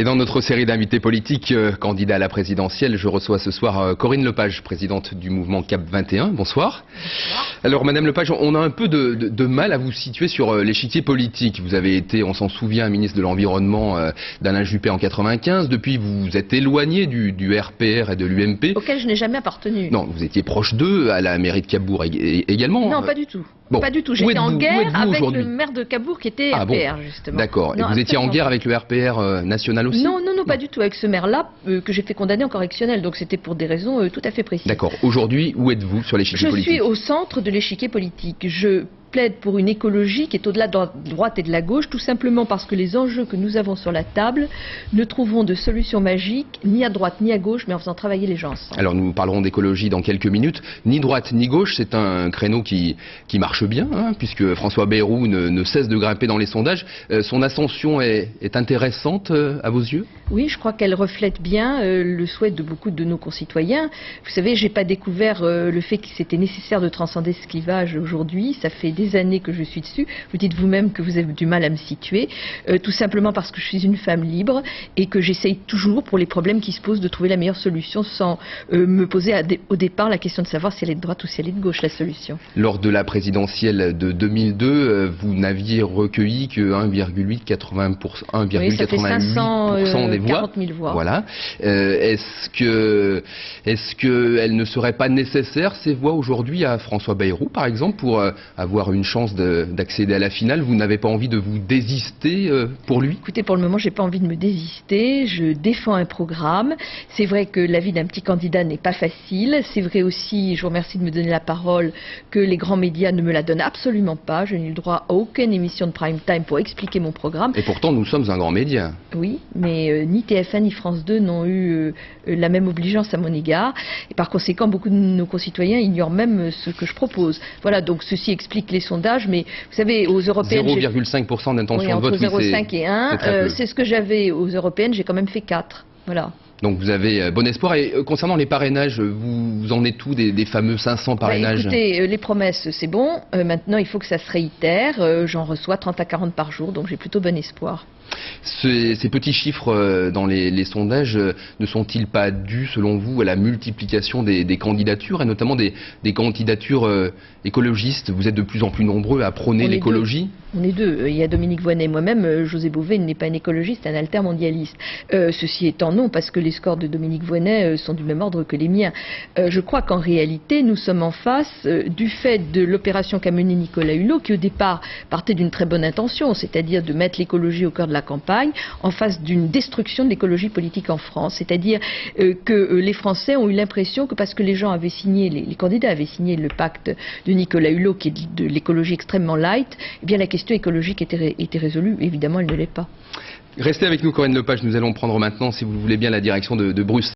Et dans notre série d'invités politiques, candidats à la présidentielle, je reçois ce soir Corinne Lepage, présidente du mouvement CAP 21. Bonsoir. Bonsoir. Alors Madame Lepage, on a un peu de mal à vous situer sur l'échiquier politique. Vous avez été, on s'en souvient, ministre de l'Environnement d'Alain Juppé en 95. Depuis, vous vous êtes éloigné du RPR et de l'UMP. Auquel je n'ai jamais appartenu. Non, vous étiez proche d'eux à la mairie de Cabourg également. Non, pas du tout. Bon. Pas du tout. J'étais en guerre avec le maire de Cabourg qui était RPR, justement. D'accord. Et vous étiez en guerre avec le RPR national aussi? Non, pas du tout. Avec ce maire-là, que j'ai fait condamner en correctionnel. Donc c'était pour des raisons tout à fait précises. D'accord. Aujourd'hui, où êtes-vous sur l'échiquier politique? Je suis au centre de l'échiquier politique. Je plaide pour une écologie qui est au-delà de la droite et de la gauche, tout simplement parce que les enjeux que nous avons sur la table ne trouveront de solution magique ni à droite ni à gauche, mais en faisant travailler les gens ensemble. Alors nous parlerons d'écologie dans quelques minutes. Ni droite ni gauche, c'est un créneau qui marche bien, puisque François Bayrou ne cesse de grimper dans les sondages. Son ascension est intéressante à vos yeux? Oui, je crois qu'elle reflète bien le souhait de beaucoup de nos concitoyens. Vous savez, j'ai pas découvert le fait qu'il c'était nécessaire de transcender ce clivage aujourd'hui. Ça fait des années que je suis dessus. Vous dites vous-même que vous avez du mal à me situer, tout simplement parce que je suis une femme libre et que j'essaye toujours, pour les problèmes qui se posent, de trouver la meilleure solution sans me poser au départ la question de savoir si elle est de droite ou si elle est de gauche, la solution. Lors de la présidentielle de 2002, vous n'aviez recueilli que 1,88% oui, ça fait 500, des voix. 40 000 voix. Voilà. Est-ce qu'elles ne seraient pas nécessaires, ces voix, aujourd'hui, à François Bayrou, par exemple, pour avoir une chance d'accéder à la finale? Vous n'avez pas envie de vous désister pour lui? Écoutez, pour le moment, j'ai pas envie de me désister. Je défends un programme. C'est vrai que la vie d'un petit candidat n'est pas facile. C'est vrai aussi, je vous remercie de me donner la parole, que les grands médias ne me la donnent absolument pas. Je n'ai eu le droit à aucune émission de prime time pour expliquer mon programme. Et pourtant, nous sommes un grand média. Oui, mais ni TF1 ni France 2 n'ont eu la même obligeance à mon égard. Et par conséquent, beaucoup de nos concitoyens ignorent même ce que je propose. Voilà, donc ceci explique les sondages, mais vous savez, aux européennes... 0,5% d'intention de vote, entre 0,5 et 1, c'est ce que j'avais aux européennes, j'ai quand même fait 4. Voilà. Donc vous avez bon espoir. Et concernant les parrainages, vous en êtes où des fameux 500 parrainages? Écoutez, les promesses, c'est bon. Maintenant, il faut que ça se réitère. J'en reçois 30 à 40 par jour, donc j'ai plutôt bon espoir. Ces petits chiffres dans les sondages ne sont-ils pas dus, selon vous, à la multiplication des candidatures, et notamment des candidatures écologistes? Vous êtes de plus en plus nombreux à prôner l'écologie. On est deux. Il y a Dominique Voynet et moi-même. José Bové n'est pas un écologiste, un altermondialiste. Ceci étant, non, parce que les scores de Dominique Voynet sont du même ordre que les miens. Je crois qu'en réalité, nous sommes en face du fait de l'opération qu'a menée Nicolas Hulot, qui au départ partait d'une très bonne intention, c'est-à-dire de mettre l'écologie au cœur de la campagne, en face d'une destruction de l'écologie politique en France. C'est-à-dire que les Français ont eu l'impression que parce que les gens avaient signé, les candidats avaient signé le pacte de Nicolas Hulot, qui est de l'écologie extrêmement light, eh bien la question écologique était résolue. Évidemment, elle ne l'est pas. Restez avec nous, Corinne Lepage. Nous allons prendre maintenant, si vous le voulez bien, la direction de Bruxelles.